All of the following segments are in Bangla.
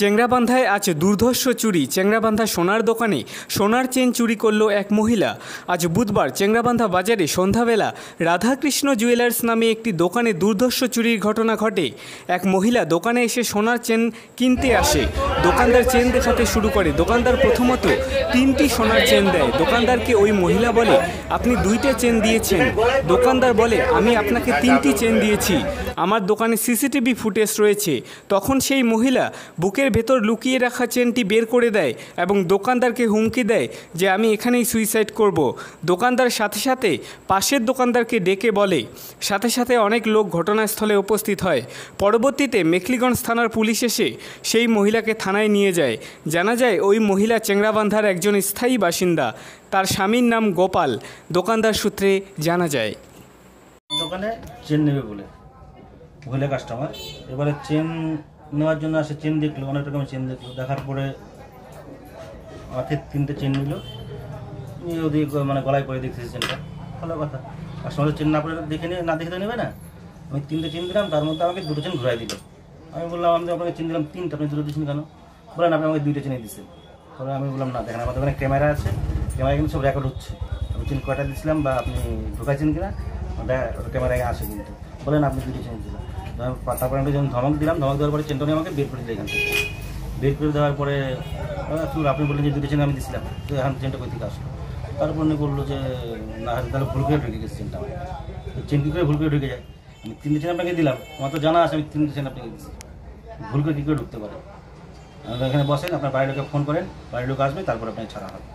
চেংরাবান্ধায় আজ দুর্ধর্ষ চুরি। চেংরাবান্ধা সোনার দোকানে সোনার চেন চুরি করল এক মহিলা। আজ বুধবার চেংরাবান্ধা বাজারে সন্ধ্যাবেলা রাধাকৃষ্ণ জুয়েলার্স নামে একটি দোকানে দুর্ধর্ষ চুরির ঘটনা ঘটে। এক মহিলা দোকানে এসে সোনার চেন কিনতে আসে। দোকানদার চেন দেখাতে শুরু করে। দোকানদার প্রথমত 3টি সোনার চেন দেয়। দোকানদারকে ওই মহিলা বলে, আপনি 2টা চেন দিয়েছেন। দোকানদার বলে, আমি আপনাকে 3টি চেন দিয়েছি, আমার দোকানে সিসিটিভি ফুটেজ রয়েছে। তখন সেই মহিলা বুকের ভেতর লুকিয়ে রাখা চেনটি বের করে দেয় এবং দোকানদারকে হুমকি দেয় যে আমি এখানেই সুইসাইড করব। দোকানদার সাথে সাথে পাশের দোকানদারকে ডেকে বলে। সাথে সাথে অনেক লোক ঘটনাস্থলে উপস্থিত হয়। পরবর্তীতে মেখলিগঞ্জ থানার পুলিশ এসে সেই মহিলাকে থানায় নিয়ে যায়। জানা যায় ওই মহিলা চেংরাবান্ধার একজন স্থায়ী বাসিন্দা। তার স্বামীর নাম গোপাল। দোকানদার সূত্রে জানা যায় দোকানে চেন নেবে বলে মহিলা কাস্টমার, এবারে চেন নেওয়ার জন্য আসে। চেন দেখলো, অনেক রকমের চেন দেখলো। দেখার পরে হাতে 3টে চেন নিল, নিয়ে ওদিকে মানে গলায় পরে দেখতেছি চেনটা। ভালো কথা, কাস্টমারের চেন না পরে দেখে নিয়ে না দেখে তো নেবে না। আমি 3টে চেন দিলাম, তার মধ্যে আমাকে 2টো চেন ঘুরাই দিল। আমি বললাম, আমি আপনাকে চেন দিলাম 3টা, আপনি 2টো দিচ্ছেন কেন? বলেন আপনি আমাকে 2টা চেনে দিচ্ছেন। পরে আমি বললাম, না দেখেন আমার দোকানে ক্যামেরা আছে, ক্যামেরা কিন্তু সব রেকর্ড হচ্ছে, আমি চেন কয়টা দিচ্ছিলাম বা আপনি ঢুকাইছেন কিনা ওটা ক্যামেরায় আসে। কিন্তু বলেন আপনি 2টো চেন দিলাম। তারপরে আমি যখন ধমক দিলাম, ধমক দেওয়ার পরে চেনটা নিয়ে আমাকে বের করে দিল। এখান থেকে বের করে দেওয়ার পরে আপনি বললেন যে 2টো চেন আমি দিচ্ছিলাম, তো এখন চেনটা কই থেকে আসলো? তারপর উনি বললো যে না, তাহলে ভুল করে ঢুকে গেছে চেনটা। আমার চেন কী করে ভুল করে ঢুকে যায়? আমি 3টে চেন আপনাকে দিলাম, আমার তো জানা আছে আমি 3টে চেন আপনাকে দিচ্ছি, ভুল করে কী করে ঢুকতে পারে? এখানে বসেন, আপনার বাড়ির লোকে ফোন করেন, বাড়ির লোক আসবে, তারপর আপনাকে ছাড়া হবে।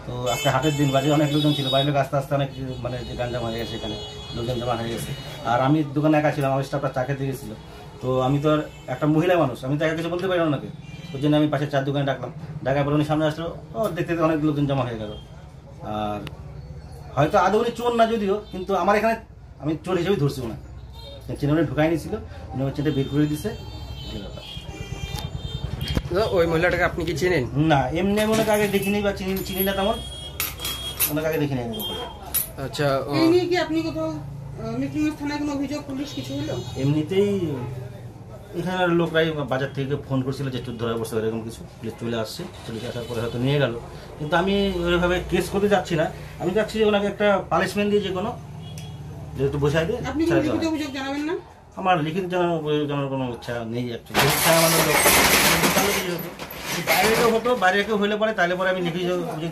তো আজকে হাটের দিন, বাড়ির অনেক লোকজন ছিল, বাড়ির লোক আস্তে আস্তে অনেক মানে যে গাঞ্জাম হয়ে গেছে, এখানে লোকজন জমা হয়ে গেছে। আর আমি দোকানে একা ছিলাম, আমার স্টাফটা চা খেতে গেছিল। তো আমি তো আর একটা মহিলা মানুষ, আমি তো একা কিছু বলতে পারি না ওনাকে। ওই জন্য আমি পাশে চার দোকানে ডাকলাম। ডাকার পরে উনি সামনে আসলো, দেখতে দেখতে অনেক লোকজন জমা হয়ে গেল। আর হয়তো আদৌ উনি চোর না যদিও, কিন্তু আমার এখানে আমি চোর হিসেবেই ধরছি ওনাকে। চেনে উনি ঢুকাই নিয়েছিল, উনি আমার চেনটা বের করে দিছে। ওই মহিলাটাকে আপনি কি চেনেন? না, এমনি আমি ওনাকে আগে দেখিনি বা চিনি না তেমন, ওনাকে আগে দেখিনি। আচ্ছা, এই নিয়ে কি আপনি কোথাও মেখলিগঞ্জ থানায় কোনো অভিযোগ পুলিশ কিছু হলো? এমনিতেই এখানের লোকরাই বাজার থেকে ফোন করছিল যে চোর ধরা বসে, এরকম কিছু। পুলিশ চলে আসছে, পুলিশ আসার পরে হয়তো নিয়ে গেল। কিন্তু আমি ওইভাবে কেস করতে যাচ্ছি না, আমি চাচ্ছি যে ওনাকে একটা পানিশমেন্ট দিয়ে যে কোনো যেহেতু বোঝাই দিয়ে। আপনি লিখিত অভিযোগ জানাবেন না? আমার লিখিত জানানোর কোনো ইচ্ছা নেই অ্যাকচুয়ালি। আমাদের বাইরেও হতো, বাইরে কেউ হলে পরে তাহলে পরে আমি লিখিত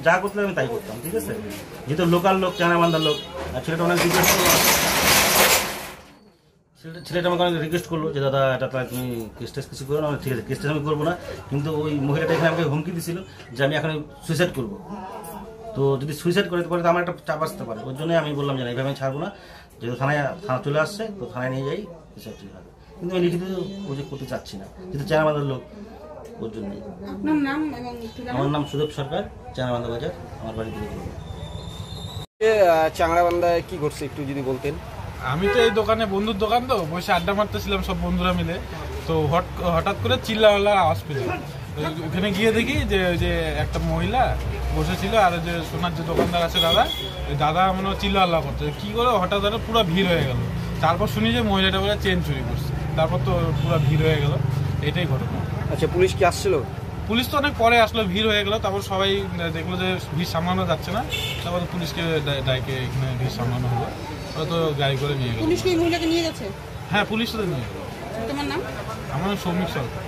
যা করতাম আমি তাই করতাম, ঠিক আছে? যেহেতু লোকাল লোক, চেংরাবান্ধার লোক, আর ছেলেটা অনেক রিকোয়েস্ট করলো, ছেলেটা আমাকে অনেক রিকোয়েস্ট করলো যে দাদা এটা তুমি কেস টেস কিছু করো না। ঠিক আছে, কেস টেস আমি করবো না, কিন্তু ওই মহিলাটা এখানে আমাকে হুমকি দিছিল যে আমি এখন সুইসাইড করবো। তো যদি সুইসাইড করতে পারে তো আমার একটা চাপ আসতে পারে। ওই জন্যই আমি বললাম যে এইভাবে আমি ছাড়বো না, যেহেতু থানা চলে আসছে, তো থানায় নিয়ে যাই, সুইসাইড ঠিক হবে। কিন্তু আমি লিখিত অভিযোগ করতে চাচ্ছি না, যেহেতু চেংরাবান্ধার লোক, ওর জন্যই। আপনার নাম এবং ঠিকানা? আমার নাম সুদেব সরকার, চেংরাবান্ধা বাজার, আমার বাড়ি থেকে। চেংরাবান্ধায় কি করছে একটু যদি বলতেন। আমি তো এই দোকানে, বন্ধুর দোকান তো, বসে আড্ডা মারতেছিলাম সব বন্ধুরা মিলে। তো হঠাৎ করে চিল্লাওয়ালার আওয়াজ পেলাম। ওখানে গিয়ে দেখি যে একটা মহিলা বসেছিল, আর যে সোনার যে দোকানদার আছে দাদা মনে হয় চিল্লাওয়ালা করছে। কি করে হঠাৎ পুরো ভিড় হয়ে গেল। তারপর শুনি যে মহিলাটা বলে চেন চুরি করছে। তারপর তো পুরো ভিড় হয়ে গেল, এটাই ঘটনা। আচ্ছা, পুলিশ কি আসছিল? পুলিশ তো অনেক পরে আসলো, ভিড় হয়ে গেল। তারপর সবাই দেখলো যে ভিড় সামলানো যাচ্ছে না, তারপর পুলিশকে ডাইকে এখানে ভিড় সামলানো হলো। ওরা তো গাড়ি করে নিয়ে গেল। পুলিশ কি মহিলাকে নিয়ে গেছে? হ্যাঁ, পুলিশ তো নিয়ে গেল। তোমার নাম? আমার নাম সৌমিক সরকার।